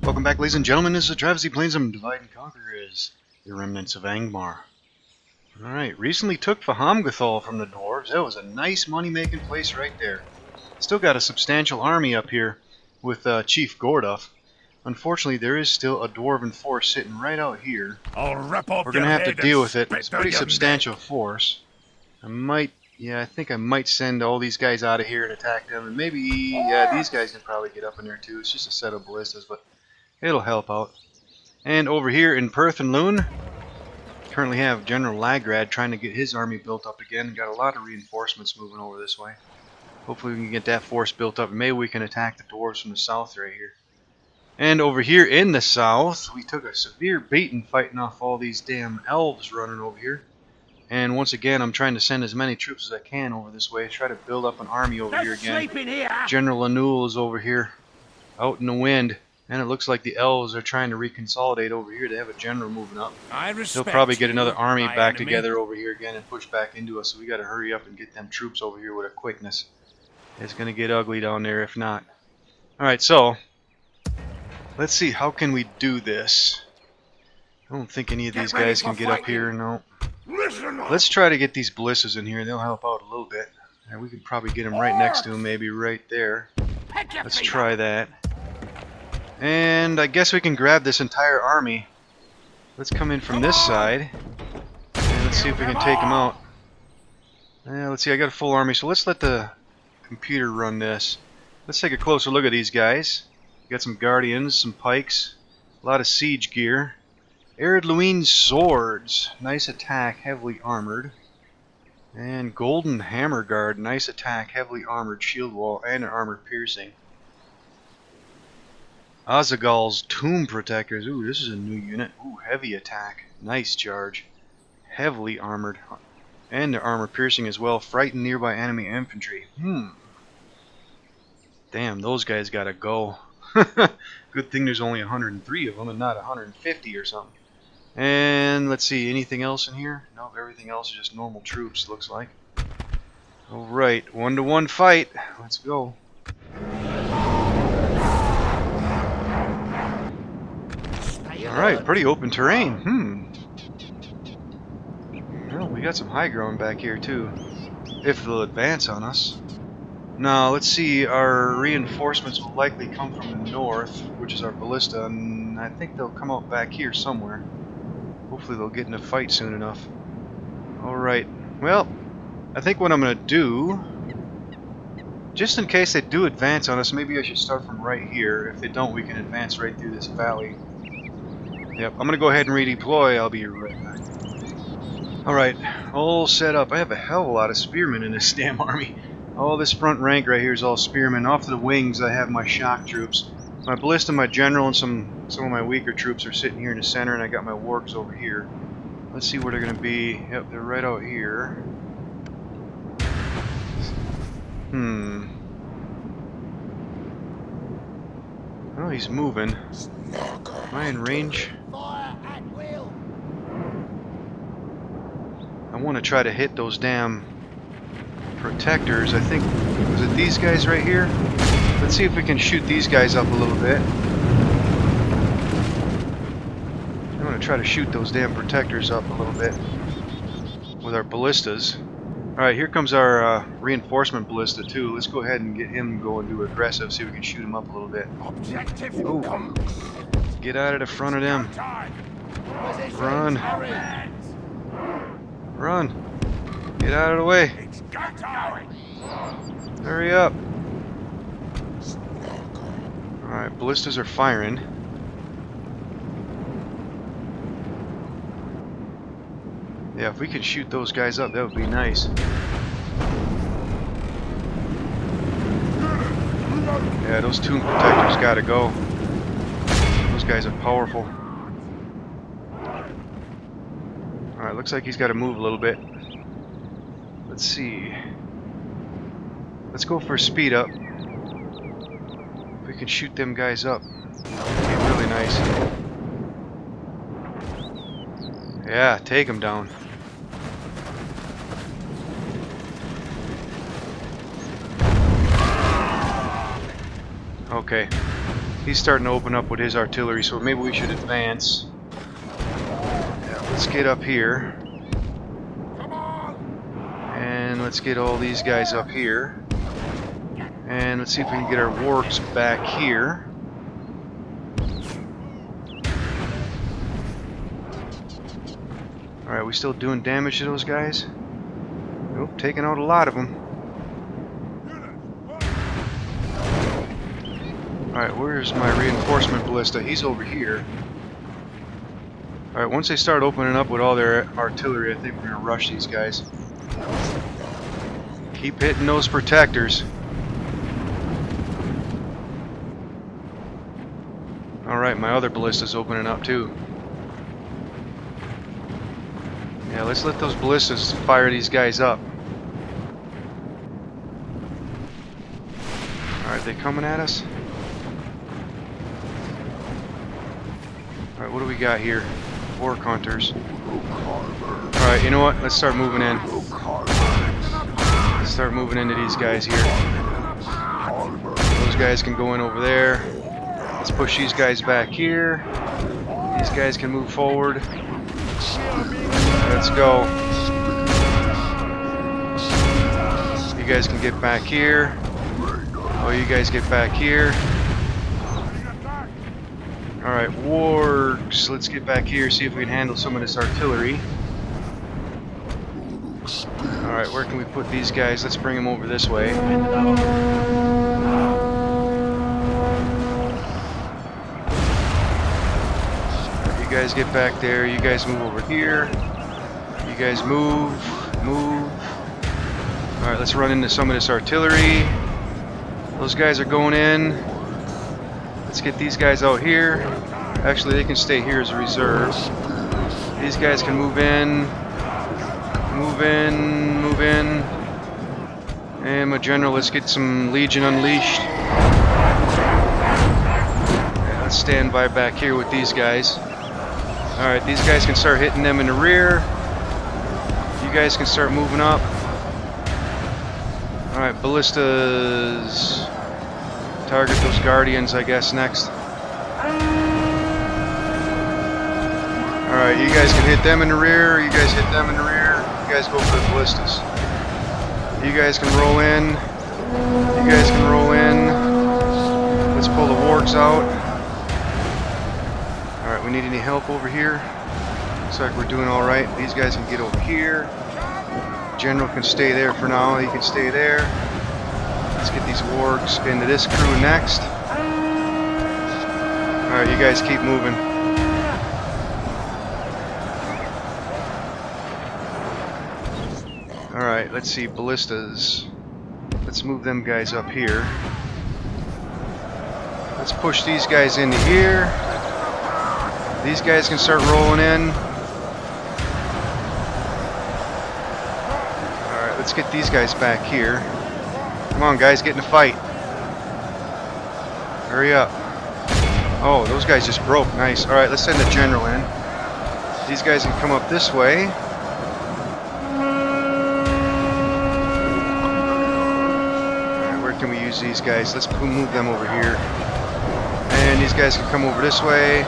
Welcome back, ladies and gentlemen. This is AhTravesty playing some Divide and Conquer as the Remnants of Angmar. Alright, recently took Fahamgathol from the dwarves. That was a nice money-making place right there. Still got a substantial army up here with Chief Gorduff. Unfortunately, there is still a dwarven force sitting right out here. We're going to have to deal with it. It's a pretty substantial force. I think I might send all these guys out of here and attack them. And maybe, these guys can probably get up in there too. It's just a set of ballistas, but it'll help out. And over here in Perth and Loon, currently have General Lagrad trying to get his army built up again. Got a lot of reinforcements moving over this way. Hopefully we can get that force built up. Maybe we can attack the dwarves from the south right here. And over here in the south, we took a severe beating fighting off all these damn elves running over here. And once again, I'm trying to send as many troops as I can over this way. Try to build up an army over here again. General Lanul is over here, out in the wind. And it looks like the elves are trying to reconsolidate over here. They have a general moving up. They'll probably get another army back together over here again and push back into us. So we got to hurry up and get them troops over here with a quickness. It's going to get ugly down there if not. Alright, so let's see, how can we do this? I don't think any of these guys can get up here, no. Let's try to get these ballistas in here. They'll help out a little bit. And we can probably get them right next to them, maybe right there. Let's try that. And I guess we can grab this entire army. Let's come in from this side. And let's see if we can take them out. Let's see, I got a full army, so let's let the computer run this. Let's take a closer look at these guys. Got some guardians, some pikes, a lot of siege gear. Arid Luine swords, nice attack, heavily armored. And golden hammer guard, nice attack, heavily armored, shield wall, and an armor piercing. Azagal's tomb protectors, ooh, this is a new unit. Ooh, heavy attack, nice charge, heavily armored, and their armor piercing as well. Frighten nearby enemy infantry. Damn, those guys gotta go. Good thing there's only 103 of them and not 150 or something. And let's see, anything else in here? Nope, everything else is just normal troops, looks like. Alright, 1-to-1 fight. Let's go. Alright, pretty open terrain. Well, we got some high ground back here too. If they'll advance on us. Now, let's see, our reinforcements will likely come from the north, which is our ballista, and I think they'll come out back here somewhere. Hopefully they'll get in a fight soon enough. Alright, well, I think what I'm going to do, just in case they do advance on us, maybe I should start from right here. If they don't, we can advance right through this valley. Yep, I'm going to go ahead and redeploy. I'll be right back. Alright, all set up. I have a hell of a lot of spearmen in this damn army. All this front rank right here is all spearmen. Off to the wings I have my shock troops. My ballista, my general, and some of my weaker troops are sitting here in the center, and I got my wargs over here. Let's see where they're going to be. Yep, they're right out here. Oh, he's moving. Am I in range? I want to try to hit those damn protectors. I think, was it these guys right here? Let's see if we can shoot these guys up a little bit. I'm going to try to shoot those damn protectors up a little bit with our ballistas. Alright, here comes our reinforcement ballista too. Let's go ahead and get him going to aggressive, see if we can shoot him up a little bit. Oh, get out of the front of them. Run. Run. Get out of the way. Hurry up. Alright, ballistas are firing. Yeah, if we can shoot those guys up, that would be nice. Yeah, those tomb protectors gotta go. Those guys are powerful. Alright, looks like he's got to move a little bit. Let's see. Let's go for a speed up. If we can shoot them guys up, that would be really nice. Yeah, take them down. Okay. He's starting to open up with his artillery, so maybe we should advance. Yeah, let's get up here. And let's get all these guys up here. And let's see if we can get our wargs back here. Alright, we still doing damage to those guys? Nope, taking out a lot of them. Alright, where's my reinforcement ballista? He's over here. Alright, once they start opening up with all their artillery, I think we're going to rush these guys. Keep hitting those protectors. Alright, my other ballista's opening up too. Yeah, let's let those ballistas fire these guys up. Alright, they coming at us? Alright, what do we got here? Orc hunters. Alright, you know what? Let's start moving in. Let's start moving into these guys here. Those guys can go in over there. Let's push these guys back here. These guys can move forward. Let's go. You guys can get back here. Oh, you guys get back here. Alright, wargs. Let's get back here, see if we can handle some of this artillery. Alright, where can we put these guys? Let's bring them over this way. You guys get back there. You guys move over here. You guys move. Alright, let's run into some of this artillery. Those guys are going in. Let's get these guys out here. Actually, they can stay here as a reserve. These guys can move in. Move in. And my general, let's get some Legion unleashed. Yeah, let's stand by back here with these guys. Alright, these guys can start hitting them in the rear. You guys can start moving up. Alright, ballistas. Target those guardians, I guess, next. Alright, you guys can hit them in the rear. You guys hit them in the rear. You guys go for the ballistas. You guys can roll in. You guys can roll in. Let's pull the wargs out. Alright, we need any help over here? Looks like we're doing alright. These guys can get over here. General can stay there for now. He can stay there. Let's get these wargs into this crew next. Alright, you guys keep moving. Alright, let's see, ballistas. Let's move them guys up here. Let's push these guys into here. These guys can start rolling in. Alright, let's get these guys back here. Come on, guys, get in the fight. Hurry up. Oh, those guys just broke. Nice. Alright, let's send the general in. These guys can come up this way. Alright, where can we use these guys? Let's move them over here. And these guys can come over this way.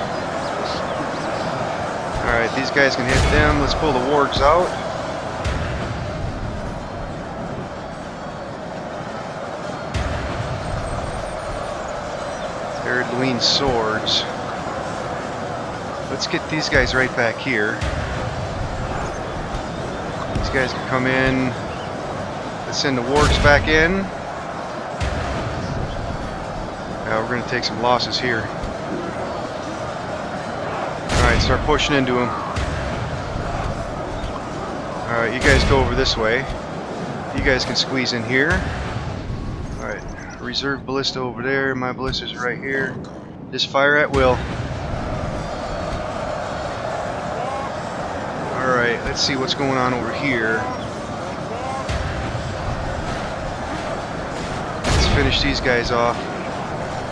Alright, these guys can hit them. Let's pull the wargs out. Lean swords. Let's get these guys right back here. These guys can come in. Let's send the wargs back in. We're going to take some losses here. Alright, start pushing into them. Alright, you guys go over this way. You guys can squeeze in here. Alright. Reserve ballista over there. My ballistas are right here. Just fire at will. Alright, let's see what's going on over here. Let's finish these guys off.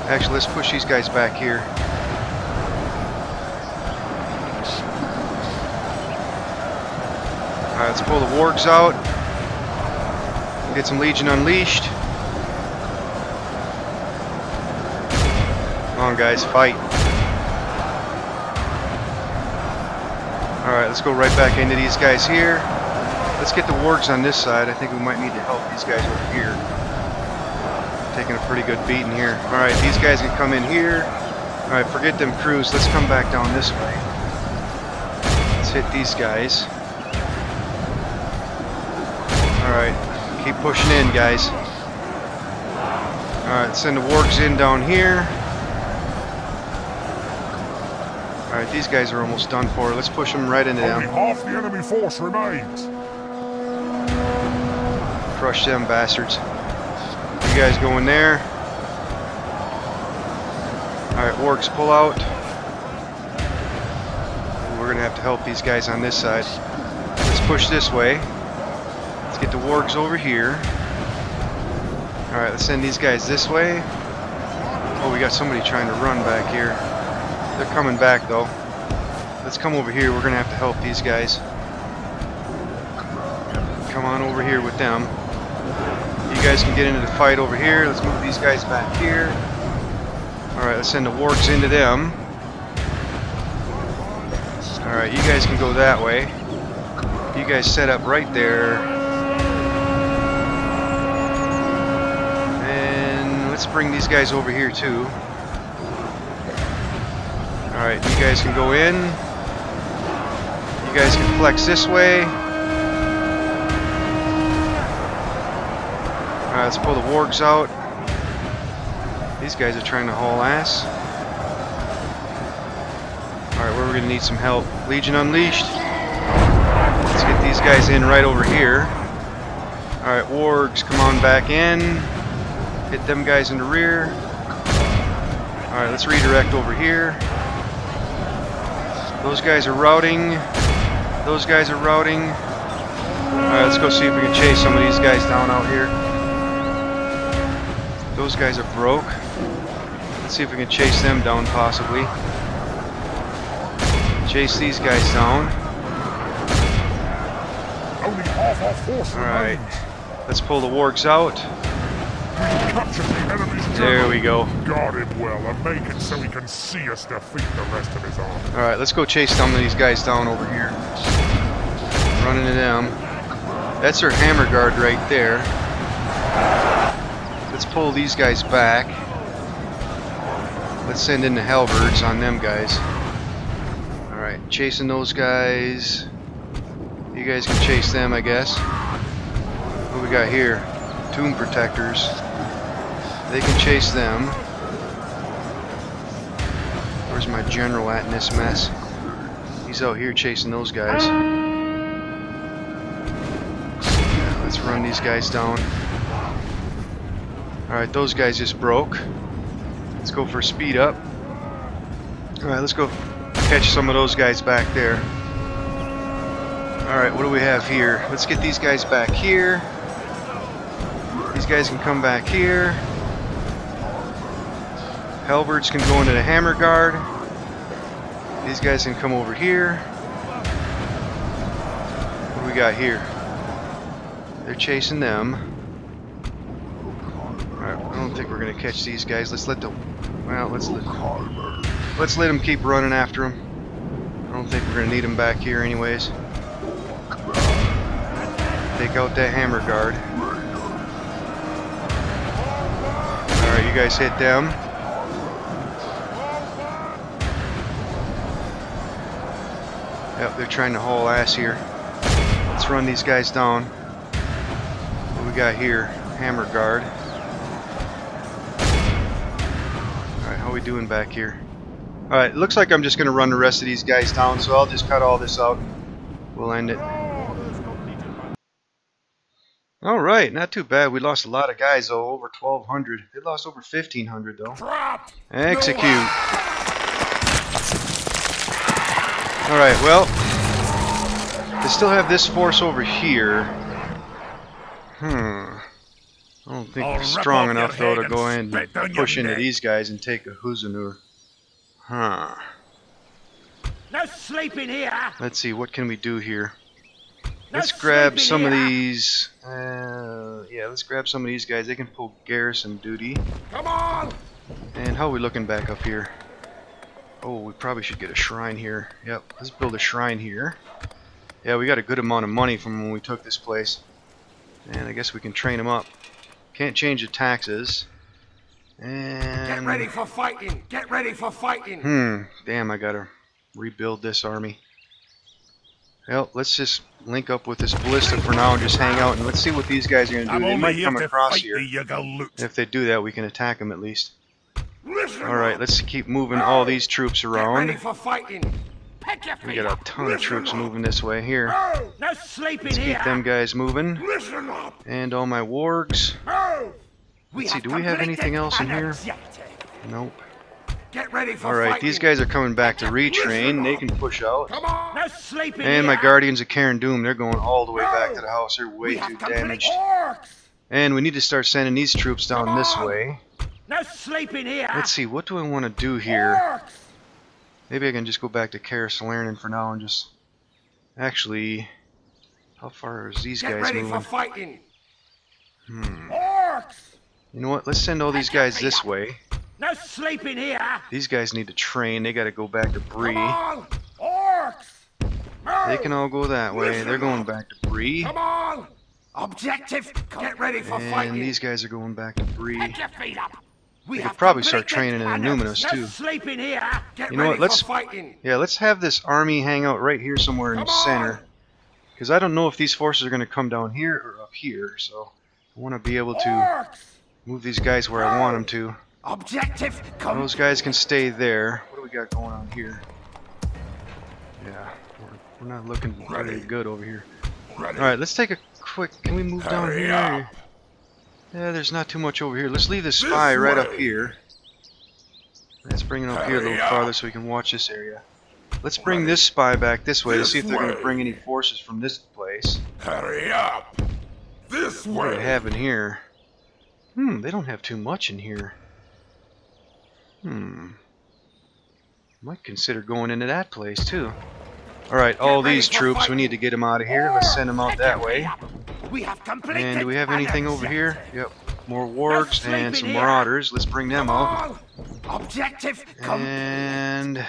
Actually, let's push these guys back here. Alright, let's pull the wargs out. Get some Legion unleashed. Come on, guys, fight. Alright, let's go right back into these guys here. Let's get the wargs on this side. I think we might need to help these guys over here. Taking a pretty good beating here. Alright, these guys can come in here. Alright, forget them crews. Let's come back down this way. Let's hit these guys. Alright, keep pushing in, guys. Alright, send the wargs in down here. Alright, these guys are almost done for. Let's push them right into them. Only half the enemy force remains. Crush them bastards. You guys go in there. Alright, wargs, pull out. We're going to have to help these guys on this side. Let's push this way. Let's get the wargs over here. Alright, let's send these guys this way. Oh, we got somebody trying to run back here. They're coming back though. Let's come over here. We're going to have to help these guys. Come on over here with them. You guys can get into the fight over here. Let's move these guys back here. Alright, let's send the wargs into them. Alright, you guys can go that way. You guys set up right there. And let's bring these guys over here too. Alright, you guys can go in. You guys can flex this way. Alright, let's pull the wargs out. These guys are trying to haul ass. Alright, we're going to need some help. Legion Unleashed. Let's get these guys in right over here. Alright, wargs, come on back in. Hit them guys in the rear. Alright, let's redirect over here. Those guys are routing. Those guys are routing. Alright, let's go see if we can chase some of these guys down out here. Those guys are broke. Let's see if we can chase them down possibly. Chase these guys down. Only half our force Alright, let's pull the wargs out. We captured the enemy's general. There we go. Guard him well and make it so he can see us defeat the rest of his army. Alright, let's go chase some of these guys down over here. Run into them. That's their hammer guard right there. Let's pull these guys back. Let's send in the halberds on them guys. Alright, chasing those guys. You guys can chase them, I guess. What we got here? Tomb protectors. They can chase them. Where's my general at in this mess? He's out here chasing those guys. Yeah, let's run these guys down. Alright, those guys just broke. Let's go for speed up. Alright, let's go catch some of those guys back there. Alright, what do we have here? Let's get these guys back here. These guys can come back here. Halberds can go into the hammer guard. These guys can come over here. What do we got here? They're chasing them. Alright, I don't think we're gonna catch these guys. Let's let them keep running after them. I don't think we're gonna need them back here anyways. Take out that hammer guard. Alright, you guys hit them. Yep, they're trying to haul ass here. Let's run these guys down. What we got here? Hammer guard. Alright, how we doing back here? Alright, looks like I'm just going to run the rest of these guys down, so I'll just cut all this out. We'll end it. Alright, not too bad. We lost a lot of guys though, over 1,200. They lost over 1,500 though. Execute. Alright, well, they still have this force over here. I don't think we're strong enough though to go in and push into these guys and take a Huzanur. No sleeping here. Let's see, what can we do here? Let's grab some of these. Yeah, let's grab some of these guys. They can pull garrison duty. Come on! Let's get this battle over with. Alright, what do we have here? Let's grab some of these. Yeah, let's grab some of these guys. They can pull garrison duty. Come on! And how are we looking back up here? Oh, we probably should get a shrine here. Yep, let's build a shrine here. Yeah, we got a good amount of money from when we took this place. And I guess we can train them up. Can't change the taxes. And... Get ready for fighting! Get ready for fighting! Damn, I gotta rebuild this army. Well, let's just link up with this ballista for now and just hang out and let's see what these guys are gonna do. They might come across here. If they do that, we can attack them at least. Alright, let's keep moving all these troops around. Get ready for fighting! We got a ton of troops moving this way here. No sleeping Let's here! keep them guys moving. Listen up! And all my wargs. Let's see, do we have anything else in here? Nope. Get ready for Alright, fighting. these guys are coming back to retrain. They can push out. Come on! No sleeping And my here. Guardians of Karen Doom, they're going all the way back to the house. They're way too damaged. And we need to start sending these troops down this way. No sleeping here. Let's see, what do I want to do here? Maybe I can just go back to Karis Lernan for now and just... Actually, how far is these Get guys ready moving? for fighting. You know what, let's send all these guys this way. No sleeping here. These guys need to train, they gotta go back to Bree. Come on, orcs. They can all go that way, they're going back to Bree. Come on. Objective. Get ready for And fighting. these guys are going back to Bree. Put your feet up. We could probably start training in Numinous, no too. Sleeping here. Get You know ready what, let's... for fighting. Yeah, let's have this army hang out right here somewhere in the center. Because I don't know if these forces are going to come down here or up here, so I want to be able to move these guys where I want them to. Objective. Those guys can stay there. What do we got going on here? Yeah, we're not looking very good over here. Alright, let's take a quick... Can we move down here? Yeah, there's not too much over here. Let's leave this spy right up here. Let's bring it up here a little farther so we can watch this area. Let's bring this spy back this way to see if they're going to bring any forces from this place. Hurry up! This What do way! they have in here? They don't have too much in here. Might consider going into that place too. Alright, all these troops, we need to get them out of here. Let's send them out that way. We have completed. And do we have anything over here? Yep. More wargs and some marauders. Let's bring them out. Objective. And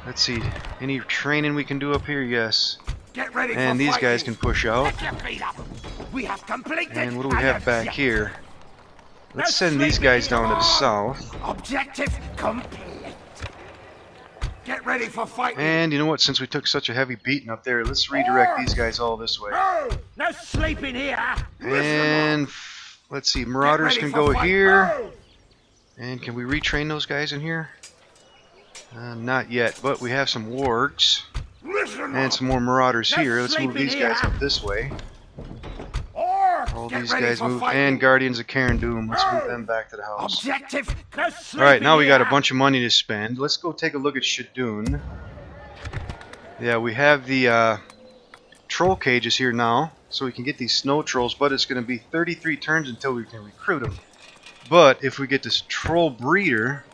let's see. Any training we can do up here? Yes. Get ready And for these guys fighting. can push out. Put your feet up. We have completed. And what do we have back here? Let's send these guys down to the south. Objective complete. Get ready for fighting. And you know what? Since we took such a heavy beating up there, let's redirect these guys all this way. No sleeping here. And let's see. Marauders can go here. And can we retrain those guys in here? Not yet, but we have some wargs. And some more marauders here. Let's move these guys up this way. All these guys move. And Guardians of Karen Doom. Let's move them back to the house. Objective. Alright, now we got a bunch of money to spend. Let's go take a look at Shadun. Yeah, we have the troll cages here now. So we can get these snow trolls. But it's going to be 33 turns until we can recruit them. But if we get this troll breeder,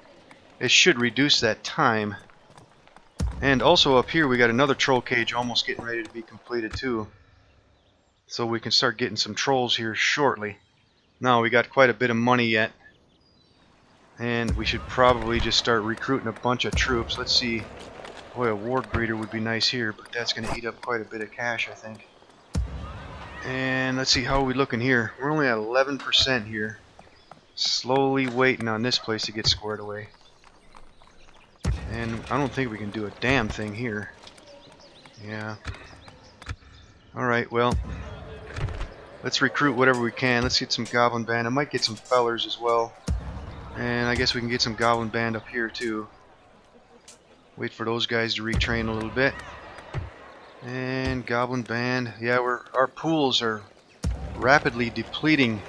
it should reduce that time. And also up here we got another troll cage almost getting ready to be completed too. So we can start getting some trolls here shortly. Now we got quite a bit of money yet. And we should probably just start recruiting a bunch of troops. Let's see. Boy, a ward breeder would be nice here, but that's going to eat up quite a bit of cash, I think. And let's see, how are we looking here? We're only at 11% here. Slowly waiting on this place to get squared away. And I don't think we can do a damn thing here. Yeah. Alright, well, let's recruit whatever we can. Let's get some Goblin Band. I might get some fellers as well. And I guess we can get some Goblin Band up here too. Wait for those guys to retrain a little bit. And Goblin Band. Yeah, our pools are rapidly depleting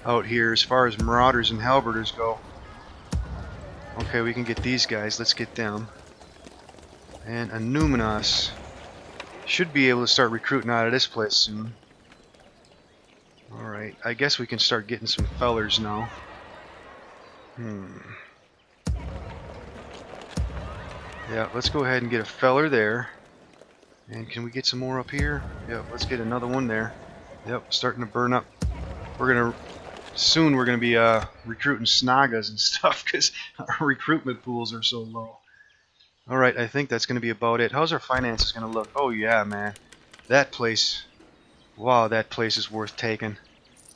out here as far as Marauders and Halberders go. Okay, we can get these guys. Let's get them. And a Numinos. Should be able to start recruiting out of this place soon. Alright, I guess we can start getting some fellers now. Yeah, let's go ahead and get a feller there. And can we get some more up here? Yep, let's get another one there. Yep, starting to burn up. We're gonna Soon we're going to be recruiting Snagas and stuff because our recruitment pools are so low. Alright, I think that's going to be about it. How's our finances going to look? Oh yeah, man. That place, wow, that place is worth taking.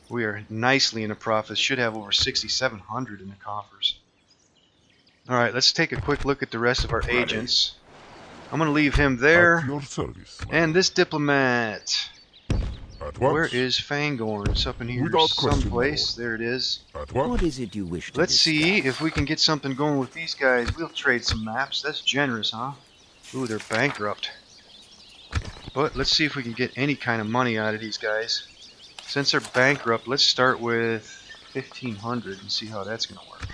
We are nicely in a profit. Should have over 6,700 in the coffers. Alright, let's take a quick look at the rest of our agents. I'm going to leave him At there. your service. And this diplomat. At Where once. is Fangorn? It's up in here Without question, someplace. my There it is. At what? What is it you wish to Let's see discuss? if we can get something going with these guys. We'll trade some maps. That's generous, huh? Ooh, they're bankrupt. But let's see if we can get any kind of money out of these guys. Since they're bankrupt, let's start with 1,500 and see how that's going to work.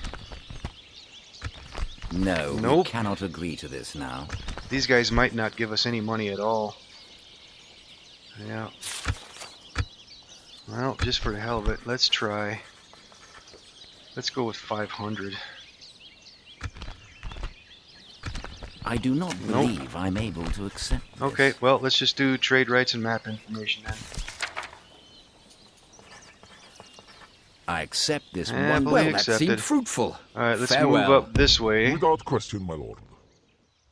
No, Nope. we cannot agree to this now. These guys might not give us any money at all. Yeah. Well, just for the hell of it, let's try. Let's go with 500. I do not Nope. believe I'm able to accept this. Okay, well, let's just do trade rights and map information then. I accept this Happily one. Well, that accepted. seemed fruitful. Alright, let's Farewell. move up this way. Without question, my lord.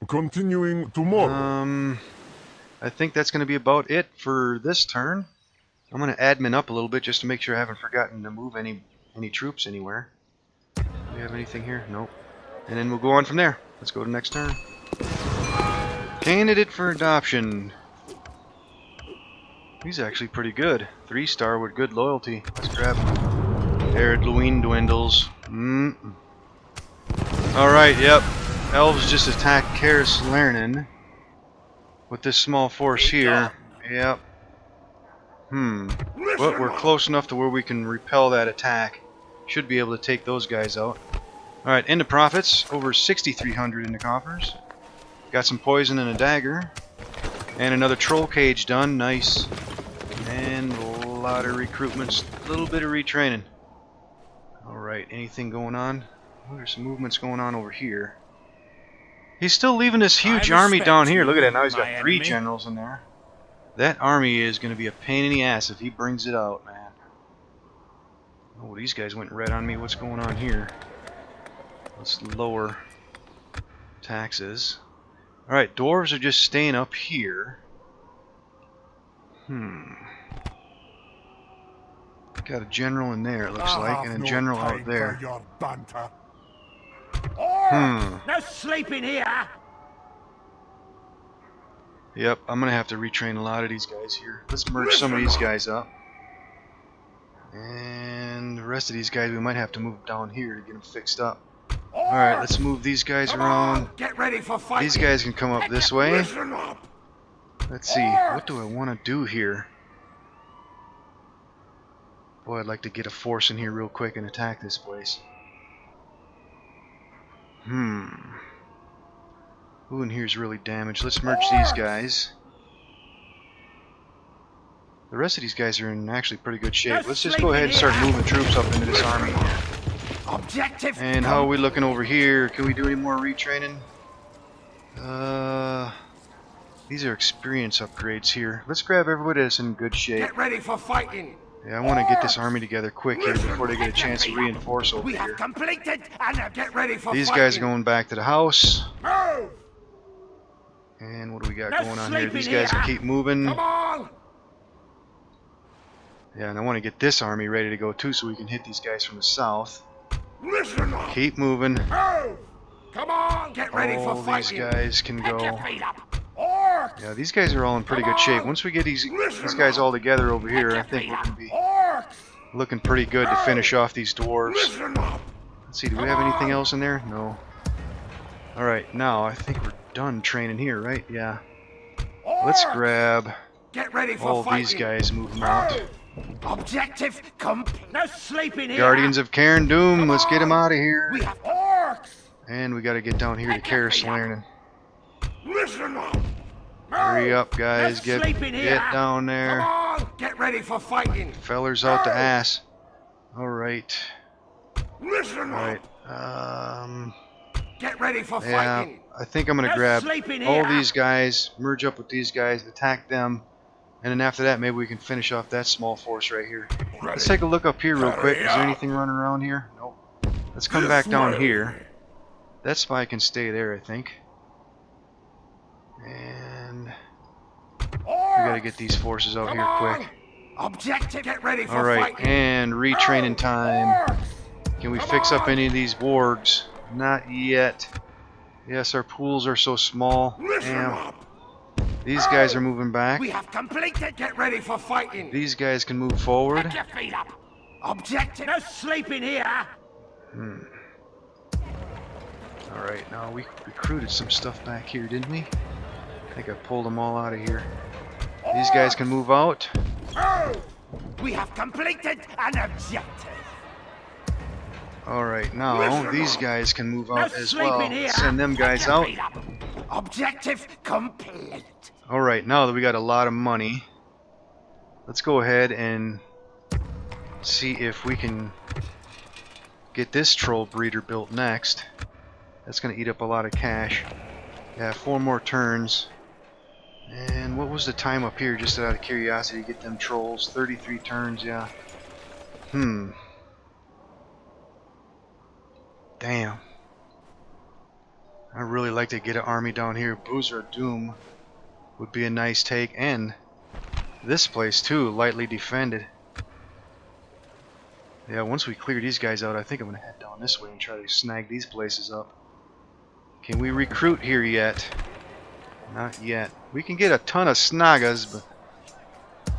Continuing tomorrow. I think that's going to be about it for this turn. I'm going to admin up a little bit just to make sure I haven't forgotten to move any troops anywhere. Do we have anything here? Nope. And then we'll go on from there. Let's go to next turn. Candidate for adoption. He's actually pretty good. 3-star with good loyalty. Let's grab him. Arid Luine dwindles. Alright, yep. Elves just attacked Karis Lernen with this small force here. Yep. But we're close enough to where we can repel that attack. Should be able to take those guys out. Alright, into profits. Over 6,300 in the coffers. Got some poison and a dagger. And another troll cage done. Nice. And a lot of recruitments. A little bit of retraining. Alright, anything going on? Oh, there's some movements going on over here. He's still leaving this huge army down here. Look at that. Now he's got 3 generals in there. That army is going to be a pain in the ass if he brings it out, man. Oh, these guys went red on me. What's going on here? Let's lower taxes. Alright, dwarves are just staying up here. Got a general in there, it looks like, and a general out there. Your banter. No sleeping here. Yep, I'm gonna have to retrain a lot of these guys here. Let's merge some of these guys up. And the rest of these guys we might have to move down here to get them fixed up. Alright, let's move these guys around. Get ready for fighting. These guys can come up this way. Listen up. Let's see, what do I want to do here? Boy, I'd like to get a force in here real quick and attack this place. Who in here is really damaged? Let's merge these guys. The rest of these guys are in actually pretty good shape. Let's just go ahead and start moving troops up into this army. Objective. And how are we looking over here? Can we do any more retraining? These are experience upgrades here. Let's grab everybody that's in good shape. Get ready for fighting. Yeah, I want to get this army together quick here before they get a chance to reinforce over We have here. completed, and now get ready for These fighting. guys are going back to the house. Move. And what do we got No going on here? sleeping These guys can here. keep moving. Come on. Yeah, and I want to get this army ready to go too so we can hit these guys from the south. Listen up. Keep moving. Move. Come on. Get ready All for these fighting. guys can Pick your go. feet up. Orcs. Yeah, these guys are all in pretty good shape. Once we get these guys all together over here, I think we're going to be Orcs. looking pretty good to finish off these dwarves. Listen up. Let's see, do we have anything else in there? No. Alright, now I think we're done training here, right? Yeah. Let's Orcs. grab Get ready for all fighting. these guys, move them out. Objective complete. No sleeping here. Guardians of Cairn Doom, let's get them out of here. We have orcs. And we got to get down here to Karis Lernen. Listen up. Hurry up, guys. No Get sleeping here. down Come there. on. Get ready for fighting. Fellers out the ass. Alright. Listen up. Alright. Get ready for Yeah, fighting. I think I'm going to No grab sleeping all here. these guys, merge up with these guys, attack them, And then after that, maybe we can finish off that small force right here. Let's Ready. take a look up here real quick. Is there Hurry up. anything running around here? Nope. Let's come This back down way. here. That spy can stay there, I think. And we gotta get these forces out here quick. Objective, get ready for Alright, fighting. and retraining time. Can we fix up any of these wargs? Not yet. Yes, our pools are so small. Listen Damn. up. These guys are moving back. We have completed, get ready for fighting. These guys can move forward. Get your feet up. Objective, no sleeping here. Alright, now we recruited some stuff back here, didn't we? I think I pulled them all out of here. These guys can move out. We have completed an objective. Alright, now these guys can move No out as well. sleeping here. Send them Get guys your out. feet up. Objective complete. Alright, now that we got a lot of money, let's go ahead and see if we can get this troll breeder built next. That's going to eat up a lot of cash. Yeah, 4 more turns. And what was the time up here, just out of curiosity, to get them trolls? 33 turns, yeah. Damn. I'd really like to get an army down here. Boozer of Doom would be a nice take. And this place, too, lightly defended. Yeah, once we clear these guys out, I think I'm going to head down this way and try to snag these places up. Can we recruit here yet? Not yet. We can get a ton of snagas, but...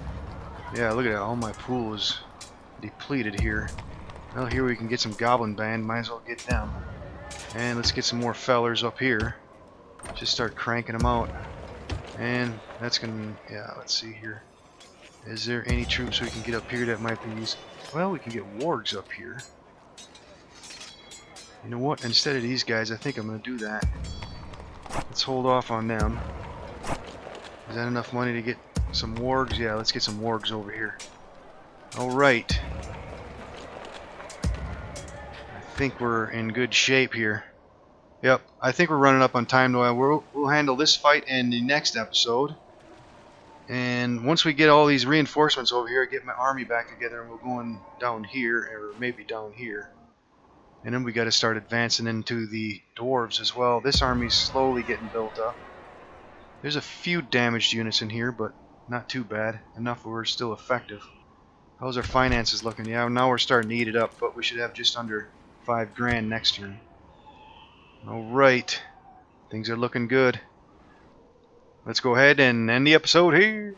yeah, look at that. All my pool is depleted here. Well, here we can get some Goblin Band. Might as well get them. And let's get some more fellers up here. Just start cranking them out. And that's gonna... yeah, let's see here. Is there any troops we can get up here that might be used? Well, we can get wargs up here. You know what? Instead of these guys, I think I'm gonna do that. Let's hold off on them. Is that enough money to get some wargs? Yeah, let's get some wargs over here. Alright. I think we're in good shape here. Yep, I think we're running up on time though. We'll handle this fight in the next episode. And once we get all these reinforcements over here, get my army back together, and we're going down here, or maybe down here. And then we got to start advancing into the dwarves as well. This army's slowly getting built up. There's a few damaged units in here, but not too bad. Enough where we're still effective. How's our finances looking? Yeah, now we're starting to eat it up, but we should have just under 5 grand next year. Alright. Things are looking good. Let's go ahead and end the episode here.